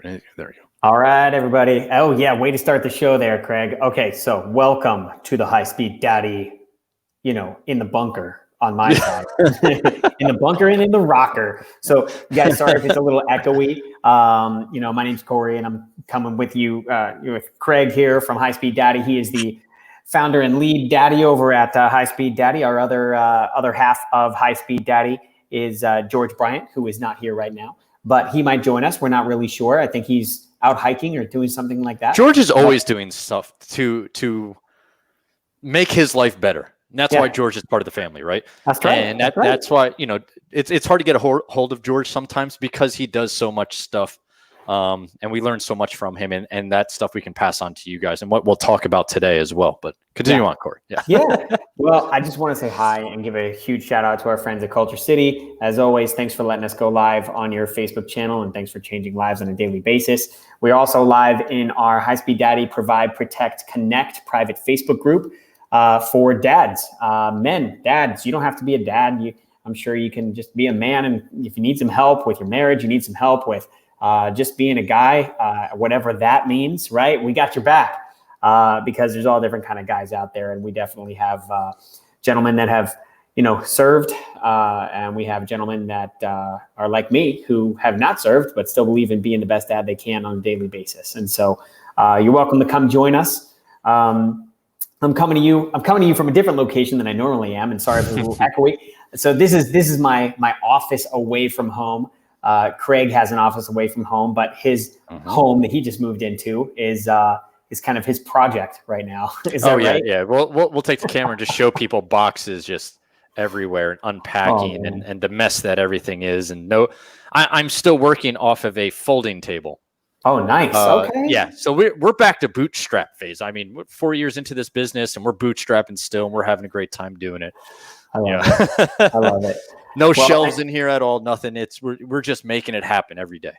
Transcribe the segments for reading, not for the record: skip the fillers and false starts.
There you go. All right, everybody. Oh, yeah. Way to start the show there, Craig. Okay. So welcome to the High Speed Daddy, in the bunker on my side, in the bunker and in the rocker. So you guys, sorry if it's a little echoey. My name's Corey and I'm coming with you, with Craig here from High Speed Daddy. He is the founder and lead daddy over at High Speed Daddy. Our other half of High Speed Daddy is George Bryant, who is not here right now, but he might join us. We're not really sure. I think he's out hiking or doing something like that. George is always doing stuff to make his life better. And that's why George is part of the family, right? That's right. And that's why, it's hard to get a hold of George sometimes because he does so much stuff. And we learn so much from him, and that stuff we can pass on to you guys and what we'll talk about today as well. But continue on, Corey. Yeah. Well, I just want to say hi and give a huge shout out to our friends at Culture City. As always, thanks for letting us go live on your Facebook channel, and thanks for changing lives on a daily basis. We're also live in our High Speed Daddy Provide, Protect, Connect private Facebook group for dads, dads. You don't have to be a dad. I'm sure you can just be a man, and if you need some help with your marriage, you need some help with just being a guy, whatever that means, right? We got your back because there's all different kind of guys out there. And we definitely have gentlemen that have, served. And we have gentlemen that are like me who have not served, but still believe in being the best dad they can on a daily basis. And so you're welcome to come join us. I'm coming to you from a different location than I normally am. And sorry if it's a little echoey. So this is my office away from home. Craig has an office away from home, but his home that he just moved into is kind of his project right now. Is that right? Yeah. We'll take the camera and just show people boxes just everywhere and unpacking and the mess that everything is. And I'm still working off of a folding table. Oh, nice. Okay. Yeah. So we're back to bootstrap phase. I mean, we're 4 years into this business and we're bootstrapping still, and we're having a great time doing it. I love it. I love it. No shelves in here at all. Nothing. We're just making it happen every day.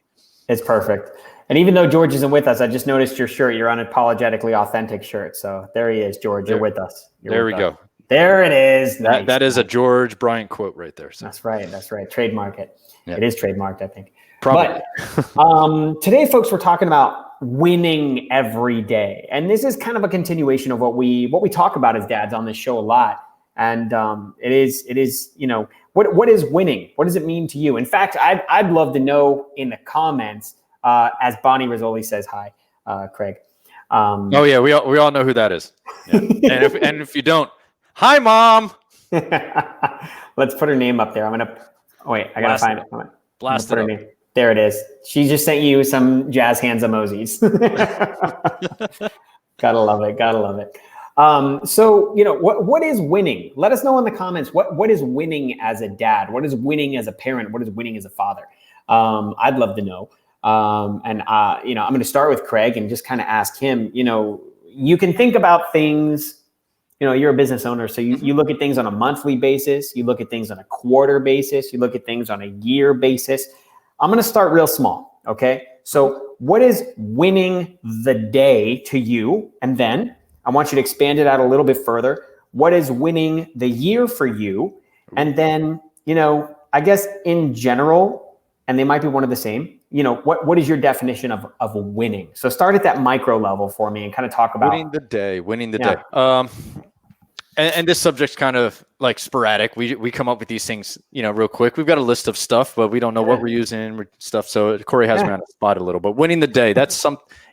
It's perfect. And even though George isn't with us, I just noticed your shirt, your unapologetically authentic shirt. So there he is, George. You're with us. There we go. There it is. Nice. That is a George Bryant quote right there. So. That's right. Trademark it. Yeah. It is trademarked, I think. Probably. But today, folks, we're talking about winning every day. And this is kind of a continuation of what we talk about as dads on this show a lot. And it is, what is winning? What does it mean to you? In fact, I'd love to know in the comments, as Bonnie Rizzoli says, hi, Craig. We all know who that is. Yeah. and if you don't, hi, Mom. Let's put her name up there. I got to find it. Blast it up. There it is. She just sent you some jazz hands emojis. Gotta love it. So, what is winning? Let us know in the comments. What is winning as a dad? What is winning as a parent? What is winning as a father? I'd love to know. I'm going to start with Craig and just kind of ask him, you can think about things, you're a business owner. So you look at things on a monthly basis. You look at things on a quarter basis. You look at things on a year basis. I'm going to start real small. Okay. So what is winning the day to you? And then I want you to expand it out a little bit further. What is winning the year for you? And then, I guess in general, and they might be one of the same, what is your definition of winning? So start at that micro level for me and kind of talk about winning the day. And this subject's kind of like sporadic. We come up with these things, real quick. We've got a list of stuff, but we don't know what we're using stuff. So Corey has me on the spot a little, but winning the day, that's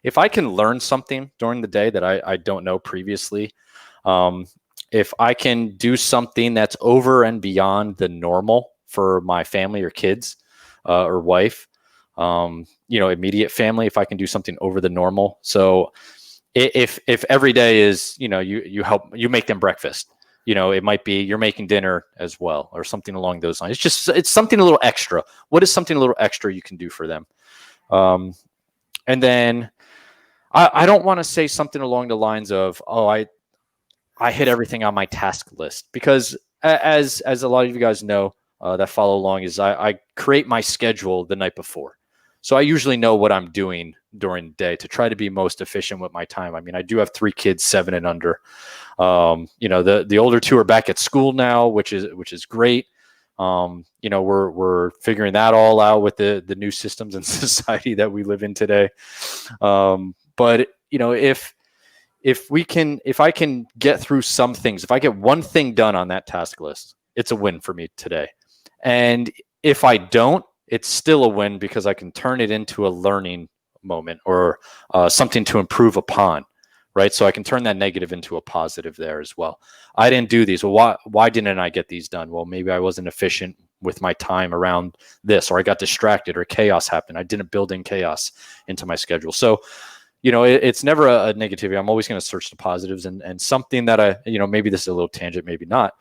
if I can learn something during the day that I don't know previously, if I can do something that's over and beyond the normal for my family or kids, or wife, immediate family, if I can do something over the normal. So if every day is, you make them breakfast, it might be you're making dinner as well, or something along those lines. It's something a little extra. What is something a little extra you can do for them? And then I don't want to say something along the lines of, I hit everything on my task list, because as a lot of you guys know, that follow along, is I create my schedule the night before. So I usually know what I'm doing during the day to try to be most efficient with my time. I mean, I do have 3 kids, 7 and under. The older 2 are back at school now, which is great. You know, we're figuring that all out with the new systems and society that we live in today. But you know, if I can get through some things, if I get one thing done on that task list, it's a win for me today. And if I don't, it's still a win because I can turn it into a learning moment or something to improve upon, right? So I can turn that negative into a positive there as well. I didn't do these. Well, why didn't I get these done? Well, maybe I wasn't efficient with my time around this, or I got distracted, or chaos happened. I didn't build in chaos into my schedule. So, you know, it's never a negativity. I'm always going to search the positives, and something that you know, maybe this is a little tangent, maybe not.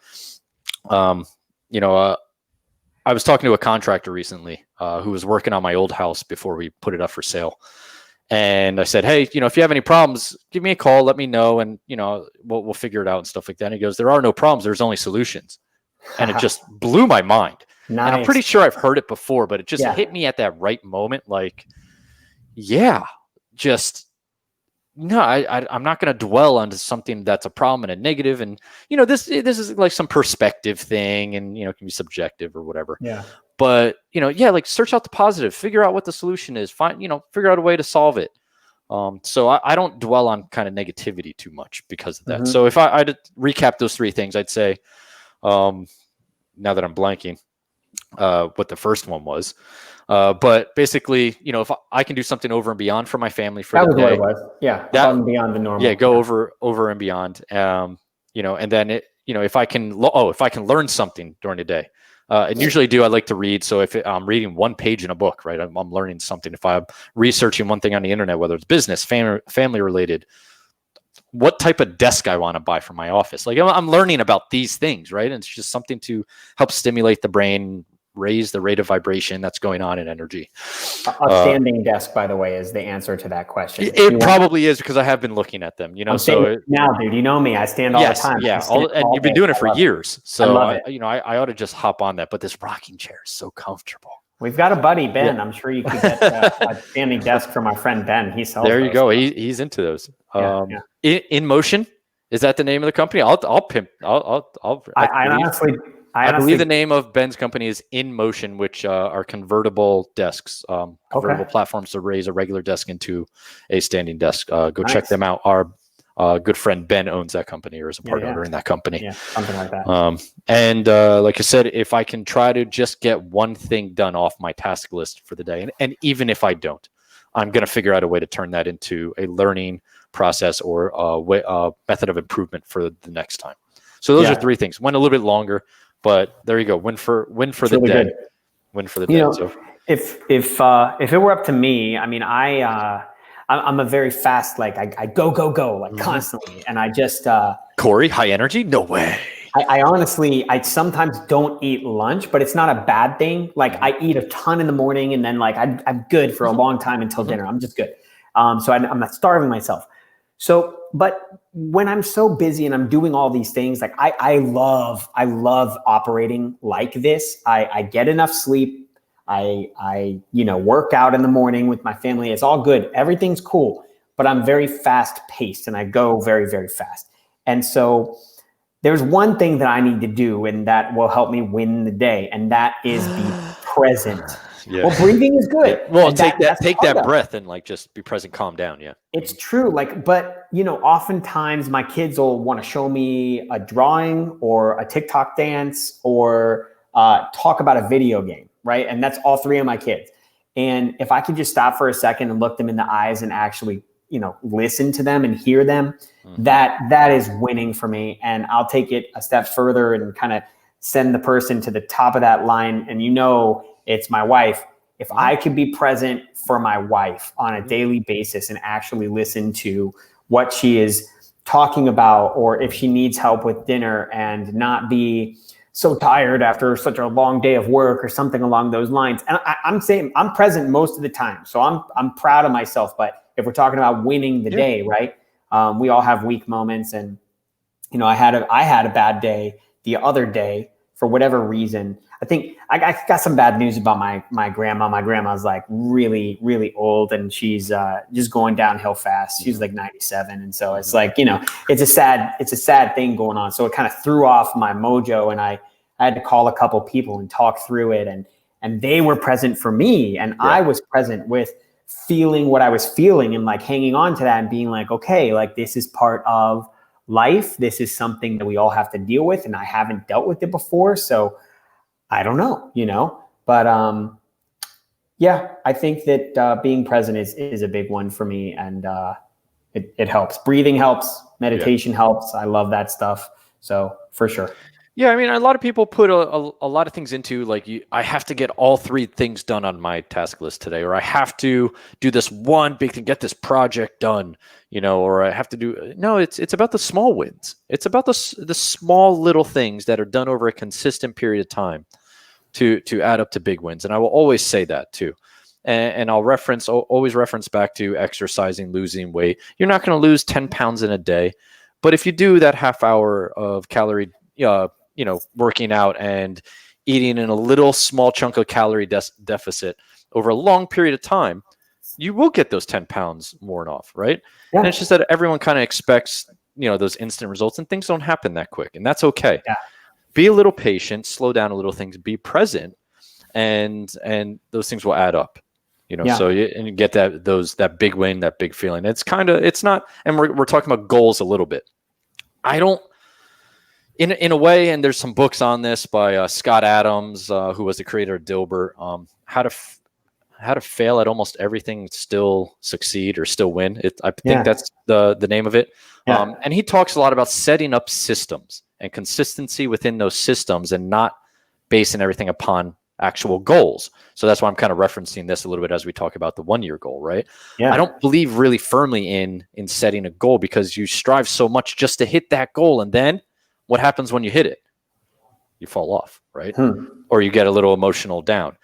You know, I was talking to a contractor recently who was working on my old house before we put it up for sale. And I said, hey, you know, if you have any problems, give me a call, let me know. And, you know, we'll figure it out and stuff like that. And he goes, there are no problems. There's only solutions. And it just blew my mind. Nice. And I'm pretty sure I've heard it before, but it just hit me at that right moment. Like, no, I'm not going to dwell on something that's a problem and a negative. And, you know, this is like some perspective thing, and, you know, it can be subjective or whatever. Yeah. But, you know, like search out the positive, figure out what the solution is, figure out a way to solve it. So I don't dwell on kind of negativity too much because of that. Mm-hmm. So if I'd recap those three things, I'd say, now that I'm blanking, what the first one was. But basically, you know, if I can do something over and beyond for my family for the day, what it was. Yeah, above and beyond the normal. Yeah, go over and beyond. You know, and then if I can learn something during the day, and usually I like to read. So if I'm reading one page in a book, right, I'm learning something. If I'm researching one thing on the internet, whether it's business, family related, what type of desk I want to buy for my office, like I'm learning about these things, right? And it's just something to help stimulate the brain, raise the rate of vibration that's going on in energy. A standing desk, by the way, is the answer to that question. It probably is, because I have been looking at them, you know. So now, dude, you know me, I stand all the time. Yeah, and you've been doing it for years. So I ought to just hop on that. But this rocking chair is so comfortable. We've got a buddy, Ben. Yeah. I'm sure you could get a standing desk from our friend Ben. He sells there. You go. He's into those. In Motion, is that the name of the company? I'll pimp. I believe the name of Ben's company is In Motion, which are convertible desks, convertible platforms to raise a regular desk into a standing desk. Go check them out. Our good friend Ben owns that company, or is a part owner in that company. Yeah, something like that. And like I said, if I can try to just get one thing done off my task list for the day, and even if I don't, I'm going to figure out a way to turn that into a learning process or a method of improvement for the next time. So those are three things. Went a little bit longer. But there you go. Win for the really day. Good. Win for the day. So if it were up to me, I mean, I'm a very fast, like I go like constantly, and I just Corey, high energy? No way. I honestly, I sometimes don't eat lunch, but it's not a bad thing. Like I eat a ton in the morning, and then like I'm good for a long time until dinner. I'm just good. So I'm not starving myself. So, but when I'm so busy and I'm doing all these things, like I love operating like this. I get enough sleep. I work out in the morning with my family. It's all good. Everything's cool, but I'm very fast paced and I go very, very fast. And so there's one thing that I need to do, and that will help me win the day. And that is be present. Yeah. Well, breathing is good. Yeah. Well, take that breath and like just be present, calm down. Yeah. It's true. Like, but oftentimes my kids will want to show me a drawing or a TikTok dance or talk about a video game. Right. And that's all three of my kids. And if I could just stop for a second and look them in the eyes and actually, listen to them and hear them, that is winning for me. And I'll take it a step further and kind of send the person to the top of that line. And it's my wife. If I could be present for my wife on a daily basis and actually listen to what she is talking about, or if she needs help with dinner, and not be so tired after such a long day of work or something along those lines. And I'm saying I'm present most of the time. So I'm proud of myself. But if we're talking about winning the day, right? We all have weak moments. And, I had a bad day the other day for whatever reason. I think I got some bad news about my grandma. My grandma's like really, really old, and she's just going downhill fast. She's like 97. And so it's like, it's a sad thing going on. So it kind of threw off my mojo, and I had to call a couple people and talk through it, and they were present for me, and I was present with feeling what I was feeling and like hanging on to that and being like, okay, like this is part of life. This is something that we all have to deal with, and I haven't dealt with it before, so I don't know, but yeah, I think that being present is a big one for me, and it helps. Breathing helps, meditation helps. I love that stuff, so for sure. Yeah, I mean, a lot of people put a lot of things into like, I have to get all 3 things done on my task list today, or I have to do this one big thing, get this project done, or I have to do. No, it's about the small wins. It's about the small little things that are done over a consistent period of time to add up to big wins. And I will always say that too. And I'll always reference back to exercising, losing weight. You're not going to lose 10 pounds in a day, but if you do that half hour of calorie, working out and eating in a little small chunk of calorie deficit over a long period of time, you will get those 10 pounds worn off, right? Yeah. And it's just that everyone kind of expects, those instant results, and things don't happen that quick, and that's okay. Yeah. Be a little patient, slow down a little things, be present, and those things will add up. So you get that big win, that big feeling. It's not, and we're talking about goals a little bit. I don't, in a way, and there's some books on this by Scott Adams, who was the creator of Dilbert, how to fail at almost everything, still succeed or still win. I think that's the name of it. Yeah. And he talks a lot about setting up systems and consistency within those systems, and not basing everything upon actual goals. So that's why I'm kind of referencing this a little bit as we talk about the 1-year goal, right? Yeah. I don't believe really firmly in setting a goal, because you strive so much just to hit that goal, and then what happens when you hit it? You fall off, right? Or you get a little emotional down.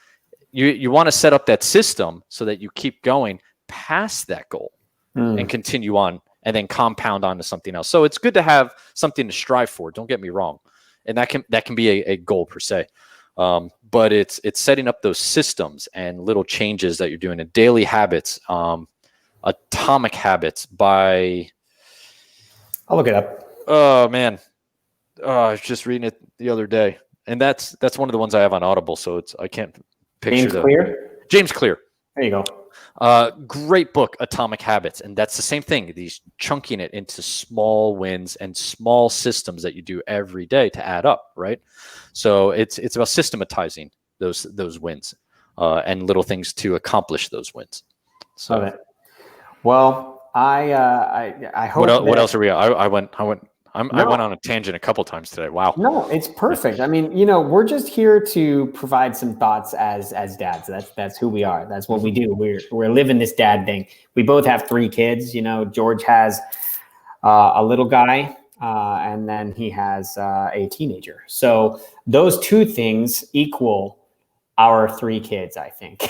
You want to set up that system so that you keep going past that goal and continue on, and then compound onto something else. So it's good to have something to strive for. Don't get me wrong, and that can be a goal per se. But it's setting up those systems and little changes that you're doing in daily habits. Atomic Habits by. I'll look it up. Oh man. I was just reading it the other day, and that's one of the ones I have on Audible, so I can't picture James Clear. There you go. Great book, Atomic Habits, and that's the same thing. These chunking it into small wins and small systems that you do every day to add up, right? So it's about systematizing those wins and little things to accomplish those wins. So, love it. Well, I hope. What else are we? I went on a tangent a couple times today. Wow. No, it's perfect. I mean, we're just here to provide some thoughts as dads. That's who we are. That's what we do. We're living this dad thing. We both have 3 kids. George has a little guy, and then he has a teenager. So those 2 things equal our 3 kids, I think,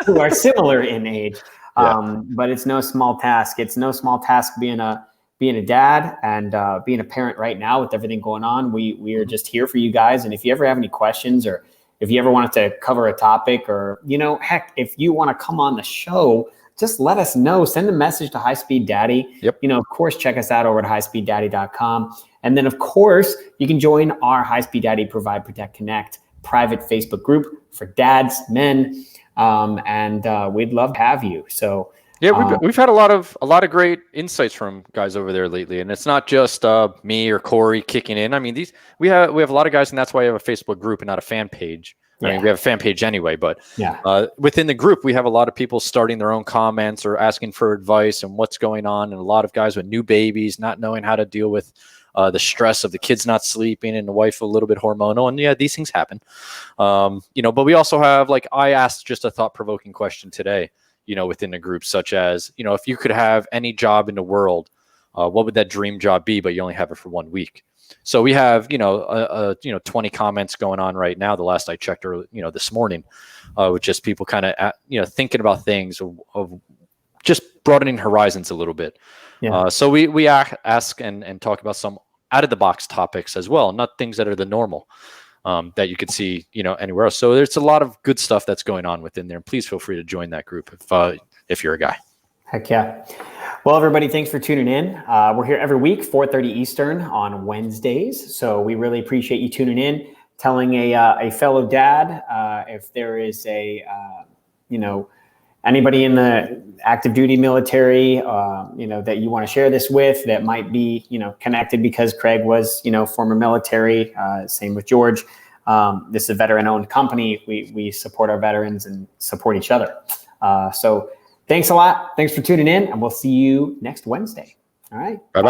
who are similar in age. Yeah. But it's no small task. It's no small task being a dad and being a parent right now with everything going on. We are just here for you guys. And if you ever have any questions, or if you ever wanted to cover a topic, or, heck, if you want to come on the show, just let us know. Send a message to High Speed Daddy. Yep. Of course, check us out over at highspeeddaddy.com. And then, of course, you can join our High Speed Daddy Provide, Protect, Connect private Facebook group for dads, men. And we'd love to have you. So, yeah, we've had a lot of great insights from guys over there lately, and it's not just me or Corey kicking in. I mean, we have a lot of guys, and that's why we have a Facebook group and not a fan page. I mean, we have a fan page anyway, but within the group, we have a lot of people starting their own comments or asking for advice and what's going on, and a lot of guys with new babies, not knowing how to deal with the stress of the kids not sleeping and the wife a little bit hormonal, and these things happen. But we also have, like, I asked just a thought-provoking question today. Within the group, such as, if you could have any job in the world, what would that dream job be, but you only have it for 1 week? So we have, 20 comments going on right now. The last I checked, this morning, with just people kind of, thinking about things of just broadening horizons a little bit. Yeah. So we ask and talk about some out of the box topics as well, not things that are the normal. That you could see, anywhere else. So there's a lot of good stuff that's going on within there. And please feel free to join that group if you're a guy. Heck yeah. Well, everybody, thanks for tuning in. We're here every week, 4:30 Eastern on Wednesdays. So we really appreciate you tuning in. telling a fellow dad, if there is anybody in the active duty military, that you want to share this with that might be, connected because Craig was, former military, same with George. This is a veteran-owned company. We support our veterans and support each other. So thanks a lot. Thanks for tuning in, and we'll see you next Wednesday. All right. Bye-bye.